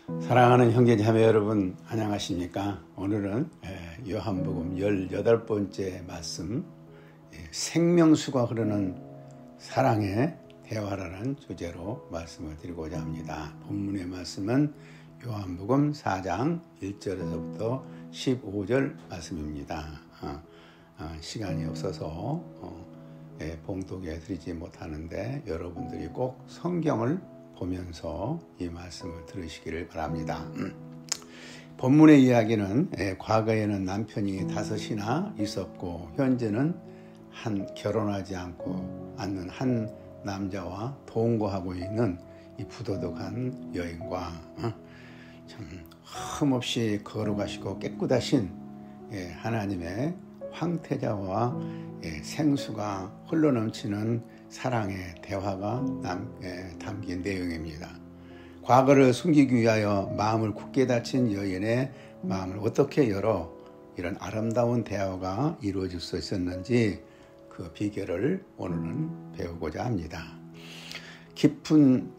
사랑하는 형제자매 여러분, 안녕하십니까? 오늘은 요한복음 18번째 말씀, 생명수가 흐르는 사랑의 대화라는 주제로 말씀을 드리고자 합니다. 본문의 말씀은 요한복음 4장 1절에서부터 15절 말씀입니다. 시간이 없어서 봉독해 드리지 못하는데 여러분들이 꼭 성경을 보면서 이 말씀을 들으시기를 바랍니다. 본문의 이야기는 과거에는 남편이 5이나 있었고 현재는 결혼하지 않는 한 남자와 동거하고 있는 이 부도덕한 여인과 참 흠없이 거룩하시고 깨끗하신 하나님의 황태자와 생수가 흘러넘치는 사랑의 대화가 담긴 내용입니다. 과거를 숨기기 위하여 마음을 굳게 닫힌 여인의 마음을 어떻게 열어 이런 아름다운 대화가 이루어질 수 있었는지 그 비결을 오늘은 배우고자 합니다. 깊은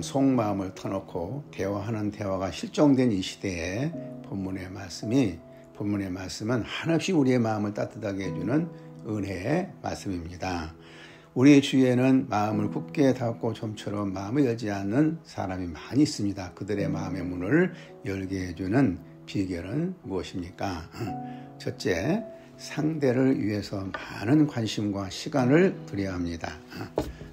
속마음을 터놓고 대화하는 대화가 실종된 이 시대에 본문의 말씀은 한없이 우리의 마음을 따뜻하게 해주는 은혜의 말씀입니다. 우리의 주위에는 마음을 굳게 닫고 좀처럼 마음을 열지 않는 사람이 많이 있습니다. 그들의 마음의 문을 열게 해주는 비결은 무엇입니까? 첫째, 상대를 위해서 많은 관심과 시간을 들여야 합니다.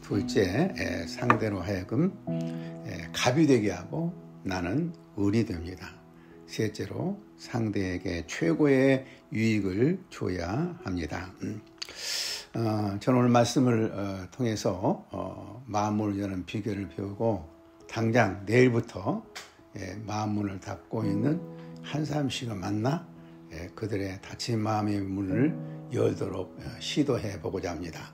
둘째, 상대로 하여금 갑이 되게 하고 나는 을이 됩니다. 셋째로, 상대에게 최고의 유익을 줘야 합니다. 저는 오늘 말씀을 통해서 마음문을 여는 비결을 배우고 당장 내일부터 마음문을 닫고 있는 한 사람씩을 만나 그들의 닫힌 마음의 문을 열도록 시도해 보고자 합니다.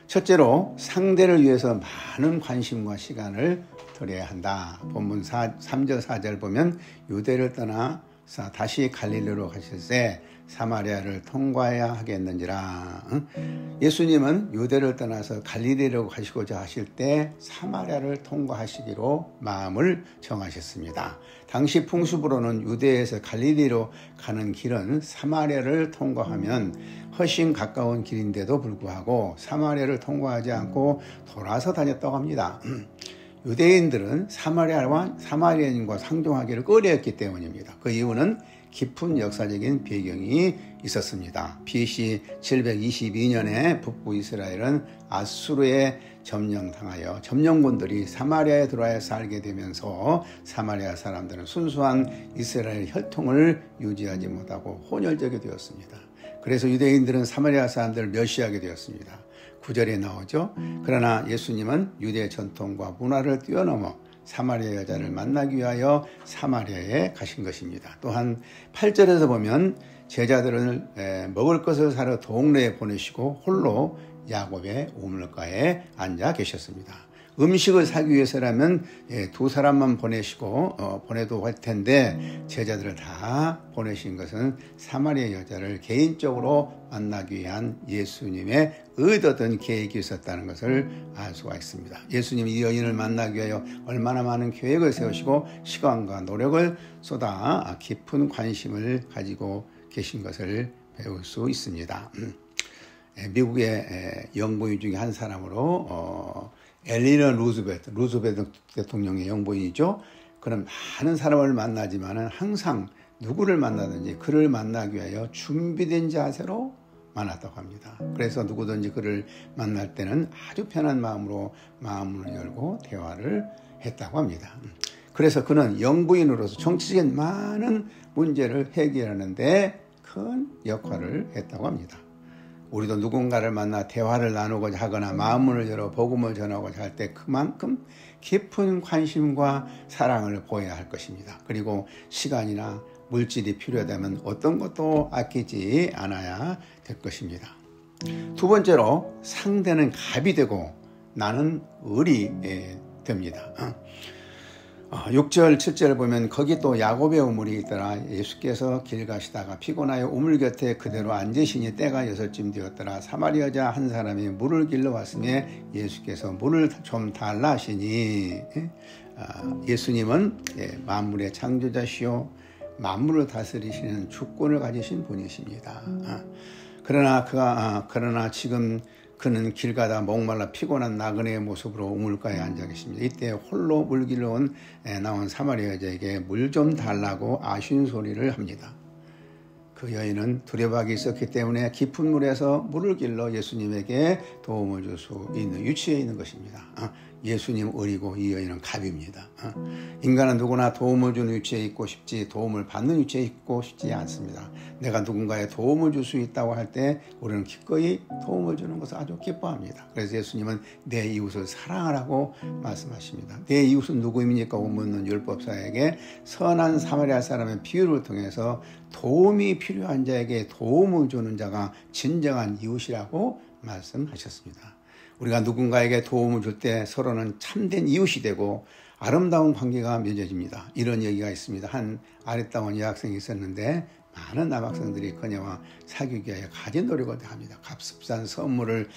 첫째로, 상대를 위해서 많은 관심과 시간을 들여야 한다. 본문 3절 4절 보면 유대를 떠나 다시 갈릴리로 가실 때 사마리아를 통과해야 하겠는지라. 예수님은 유대를 떠나서 갈릴리로 가시고자 하실 때 사마리아를 통과하시기로 마음을 정하셨습니다. 당시 풍습으로는 유대에서 갈릴리로 가는 길은 사마리아를 통과하면 훨씬 가까운 길인데도 불구하고 사마리아를 통과하지 않고 돌아서 다녔다고 합니다. 유대인들은 사마리아인과 상종하기를 꺼려했기 때문입니다. 그 이유는 깊은 역사적인 배경이 있었습니다. BC 722년에 북부 이스라엘은 아수르에 점령당하여 점령군들이 사마리아에 들어와 살게 되면서 사마리아 사람들은 순수한 이스라엘 혈통을 유지하지 못하고 혼혈적이 되었습니다. 그래서 유대인들은 사마리아 사람들을 멸시하게 되었습니다. 9절에 나오죠. 그러나 예수님은 유대 전통과 문화를 뛰어넘어 사마리아 여자를 만나기 위하여 사마리아에 가신 것입니다. 또한 8절에서 보면 제자들을 먹을 것을 사러 동네에 보내시고 홀로 야곱의 우물가에 앉아 계셨습니다. 음식을 사기 위해서라면 2사람만 보내도 할 텐데 제자들을 다 보내신 것은 사마리아 여자를 개인적으로 만나기 위한 예수님의 의도된 계획이 있었다는 것을 알 수가 있습니다. 예수님이 이 여인을 만나기 위하여 얼마나 많은 계획을 세우시고 시간과 노력을 쏟아 깊은 관심을 가지고 계신 것을 배울 수 있습니다. 미국의 영부인 중에 한 사람으로 엘리너 루즈벨트 대통령의 영부인이죠. 그런 많은 사람을 만나지만은 항상 누구를 만나든지 그를 만나기 위하여 준비된 자세로 만났다고 합니다. 그래서 누구든지 그를 만날 때는 아주 편한 마음으로 마음을 열고 대화를 했다고 합니다. 그래서 그는 영부인으로서 정치적인 많은 문제를 해결하는 데 큰 역할을 했다고 합니다. 우리도 누군가를 만나 대화를 나누고자 하거나 마음문을 열어 복음을 전하고자 할 때 그만큼 깊은 관심과 사랑을 보여야 할 것입니다. 그리고 시간이나 물질이 필요하다면 어떤 것도 아끼지 않아야 될 것입니다. 두 번째로, 상대는 갑이 되고 나는 을이 됩니다. 6절, 7절 보면 거기 또 야곱의 우물이 있더라. 예수께서 길 가시다가 피곤하여 우물 곁에 그대로 앉으시니 때가 6쯤 되었더라. 사마리아 여자 한 사람이 물을 길러 왔으며 예수께서 물을 좀 달라 하시니 예수님은 만물의 창조자시요 만물을 다스리시는 주권을 가지신 분이십니다. 그러나 지금 그는 길 가다 목말라 피곤한 나그네의 모습으로 우물가에 앉아 계십니다. 이때 홀로 물 길러 나온 사마리아 여자에게 물 좀 달라고 아쉬운 소리를 합니다. 그 여인은 두려움이 있었기 때문에 깊은 물에서 물을 길러 예수님에게 도움을 줄 수 있는 위치에 있는 것입니다. 예수님 을이고 이 여인은 갑입니다. 인간은 누구나 도움을 주는 위치에 있고 싶지 도움을 받는 위치에 있고 싶지 않습니다. 내가 누군가에 도움을 줄 수 있다고 할 때 우리는 기꺼이 도움을 주는 것을 아주 기뻐합니다. 그래서 예수님은 내 이웃을 사랑하라고 말씀하십니다. 내 이웃은 누구입니까? 묻는 율법사에게 선한 사마리아 사람의 비유를 통해서 도움이 필요한 자에게 도움을 주는 자가 진정한 이웃이라고 말씀하셨습니다. 우리가 누군가에게 도움을 줄 때 서로는 참된 이웃이 되고 아름다운 관계가 맺어집니다. 이런 얘기가 있습니다. 한 아리따운 여학생이 있었는데 많은 남학생들이 그녀와 사귀기 위해 가진 노력을 합니다. 값비싼 선물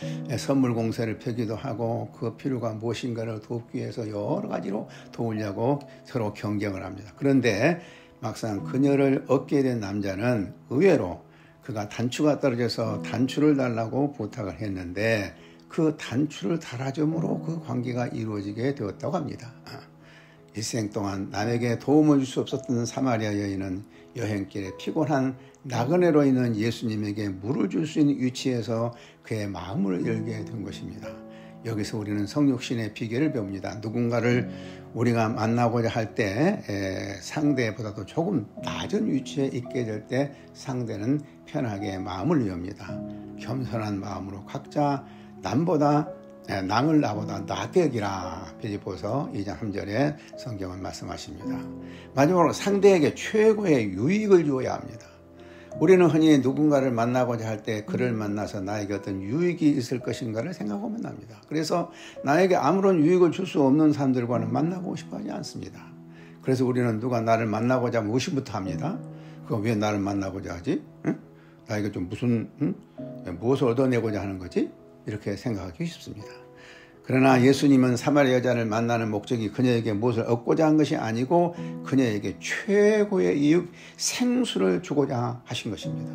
공세를 펴기도 하고 그 필요가 무엇인가를 돕기 위해서 여러 가지로 도우려고 서로 경쟁을 합니다. 그런데 막상 그녀를 얻게 된 남자는 의외로 그가 단추가 떨어져서 단추를 달라고 부탁을 했는데 그 단추를 달아줌으로 그 관계가 이루어지게 되었다고 합니다. 일생 동안 남에게 도움을 줄 수 없었던 사마리아 여인은 여행길에 피곤한 나그네로 있는 예수님에게 물을 줄 수 있는 위치에서 그의 마음을 열게 된 것입니다. 여기서 우리는 성육신의 비결을 배웁니다. 누군가를 우리가 만나고자 할 때 상대보다도 조금 낮은 위치에 있게 될 때 상대는 편하게 마음을 여옵니다. 겸손한 마음으로 각자 남을 나보다 낫게 여기라. 빌립보서 2장 3절에 성경은 말씀하십니다. 마지막으로 상대에게 최고의 유익을 주어야 합니다. 우리는 흔히 누군가를 만나고자 할 때 그를 만나서 나에게 어떤 유익이 있을 것인가를 생각하고 만납니다. 그래서 나에게 아무런 유익을 줄 수 없는 사람들과는 만나고 싶어 하지 않습니다. 그래서 우리는 누가 나를 만나고자 하면 의심부터 합니다. 그럼 왜 나를 만나고자 하지? 응? 나에게 좀 무엇을 얻어내고자 하는 거지? 이렇게 생각하기 쉽습니다. 그러나 예수님은 사마리아 여자를 만나는 목적이 그녀에게 무엇을 얻고자 한 것이 아니고 그녀에게 최고의 이익 생수를 주고자 하신 것입니다.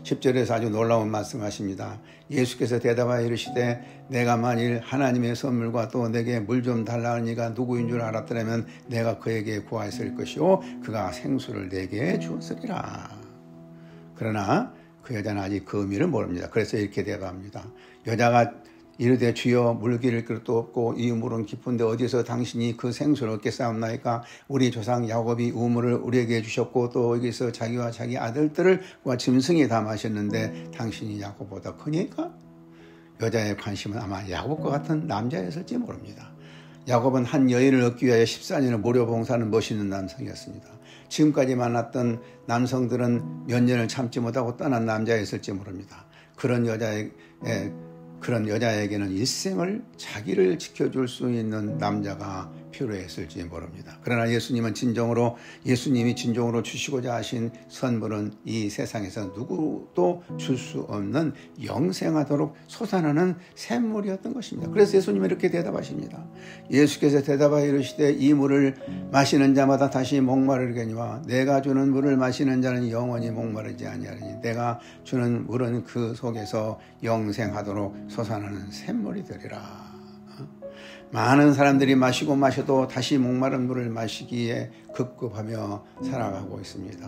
10절에서 아주 놀라운 말씀하십니다. 예수께서 대답하여 이르시되 내가 만일 하나님의 선물과 또 내게 물 좀 달라는 이가 누구인 줄 알았더라면 내가 그에게 구하였을 것이요 그가 생수를 내게 주었으리라. 그러나 그 여자는 아직 그 의미를 모릅니다. 그래서 이렇게 대답합니다. 여자가 이르되 주여 물기를 그릇도 없고 이 우물은 깊은데 어디서 당신이 그 생수를 얻겠사옵나이까? 우리 조상 야곱이 우물을 우리에게 주셨고 또 여기서 자기와 자기 아들들을 짐승이 다 마셨는데 당신이 야곱보다 크니까? 여자의 관심은 아마 야곱과 같은 남자였을지 모릅니다. 야곱은 한 여인을 얻기 위하여 14년을 모려봉사하는 멋있는 남성이었습니다. 지금까지 만났던 남성들은 몇 년을 참지 못하고 떠난 남자였을지 모릅니다. 그런 여자에게는 일생을 자기를 지켜줄 수 있는 남자가 필요했을지 모릅니다. 그러나 예수님이 진정으로 주시고자 하신 선물은 이 세상에서 누구도 줄 수 없는 영생하도록 솟아나는 샘물이었던 것입니다. 그래서 예수님은 이렇게 대답하십니다. 예수께서 대답하여 이르시되 이 물을 마시는 자마다 다시 목마르겠니와 내가 주는 물을 마시는 자는 영원히 목마르지 아니하리니 내가 주는 물은 그 속에서 영생하도록 솟아나는 샘물이 되리라. 많은 사람들이 마시고 마셔도 다시 목마른 물을 마시기에 급급하며 살아가고 있습니다.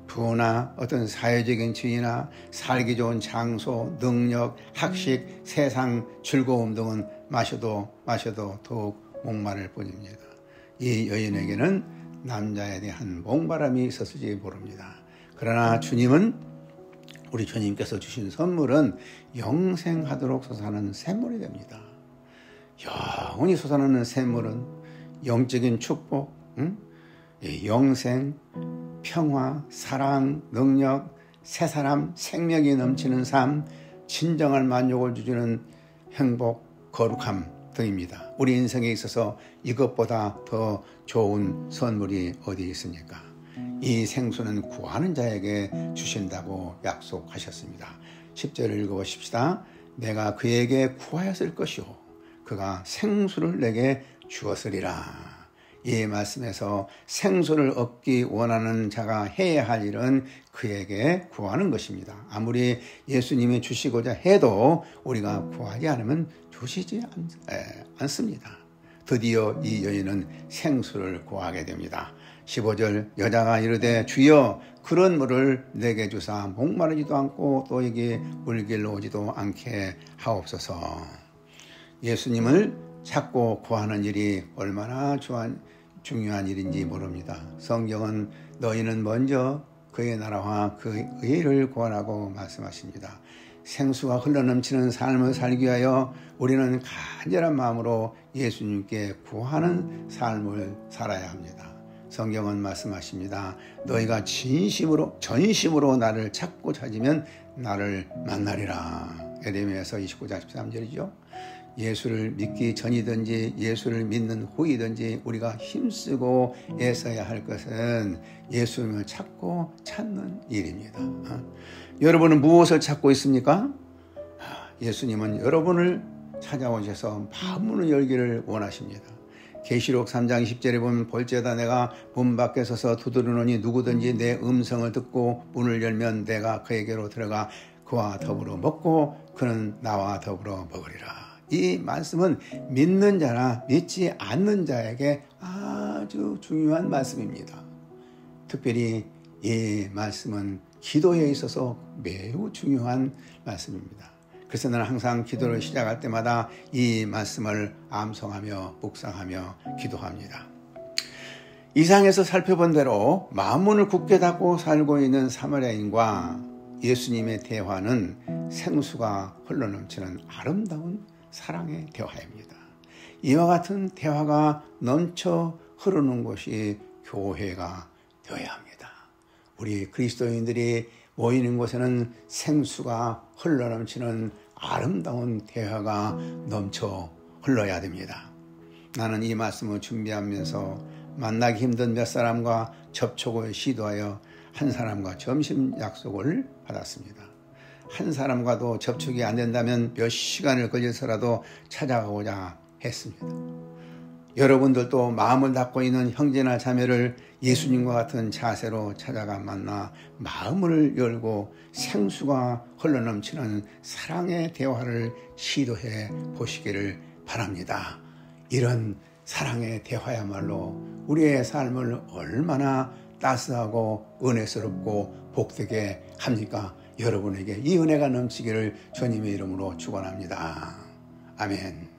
부나 어떤 사회적인 지위나 살기 좋은 장소, 능력, 학식, 세상 즐거움 등은 마셔도 더욱 목마를 뿐입니다. 이 여인에게는 남자에 대한 목마름이 있었을지 모릅니다. 그러나 우리 주님께서 주신 선물은 영생하도록 솟아나는 샘물이 됩니다. 영원히 솟아나는 샘물은 영적인 축복, 영생, 평화, 사랑, 능력, 새사람, 생명이 넘치는 삶, 진정한 만족을 주는 행복, 거룩함, 등입니다. 우리 인생에 있어서 이것보다 더 좋은 선물이 어디 있습니까? 이 생수는 구하는 자에게 주신다고 약속하셨습니다. 10절을 읽어보십시다. 내가 그에게 구하였을 것이요 그가 생수를 내게 주었으리라. 이 말씀에서 생수를 얻기 원하는 자가 해야 할 일은 그에게 구하는 것입니다. 아무리 예수님이 주시고자 해도 우리가 구하지 않으면 주시지 않습니다. 드디어 이 여인은 생수를 구하게 됩니다. 15절 여자가 이르되 주여 그런 물을 내게 주사 목마르지도 않고 또 여기 물길로 오지도 않게 하옵소서. 예수님을 찾고 구하는 일이 얼마나 중요한 일인지 모릅니다. 성경은 너희는 먼저 그의 나라와 그 의를 구하라고 말씀하십니다. 생수가 흘러넘치는 삶을 살기 위하여 우리는 간절한 마음으로 예수님께 구하는 삶을 살아야 합니다. 성경은 말씀하십니다. 너희가 전심으로 나를 찾고 찾으면 나를 만나리라. 에레미야서 29장 13절이죠. 예수를 믿기 전이든지 예수를 믿는 후이든지 우리가 힘쓰고 애써야 할 것은 예수님을 찾고 찾는 일입니다. 여러분은 무엇을 찾고 있습니까? 예수님은 여러분을 찾아오셔서 마음문을 열기를 원하십니다. 계시록 3장 10절에 보면 볼지어다 내가 문 밖에 서서 두드리노니 누구든지 내 음성을 듣고 문을 열면 내가 그에게로 들어가 그와 더불어 먹고 그는 나와 더불어 먹으리라. 이 말씀은 믿는 자나 믿지 않는 자에게 아주 중요한 말씀입니다. 특별히 이 말씀은 기도에 있어서 매우 중요한 말씀입니다. 그래서 나는 항상 기도를 시작할 때마다 이 말씀을 암송하며 묵상하며 기도합니다. 이상에서 살펴본 대로 마음문을 굳게 닫고 살고 있는 사마리아인과 예수님의 대화는 생수가 흘러넘치는 아름다운 사랑의 대화입니다. 이와 같은 대화가 넘쳐 흐르는 곳이 교회가 되어야 합니다. 우리 그리스도인들이 모이는 곳에는 생수가 흘러넘치는 아름다운 대화가 넘쳐 흘러야 됩니다. 나는 이 말씀을 준비하면서 만나기 힘든 몇 사람과 접촉을 시도하여 한 사람과 점심 약속을 받았습니다. 한 사람과도 접촉이 안 된다면 몇 시간을 걸려서라도 찾아가고자 했습니다. 여러분들도 마음을 닫고 있는 형제나 자매를 예수님과 같은 자세로 찾아가 만나 마음을 열고 생수가 흘러넘치는 사랑의 대화를 시도해 보시기를 바랍니다. 이런 사랑의 대화야말로 우리의 삶을 얼마나 따스하고 은혜스럽고 복되게 합니까? 여러분에게 이 은혜가 넘치기를 주님의 이름으로 축원합니다. 아멘.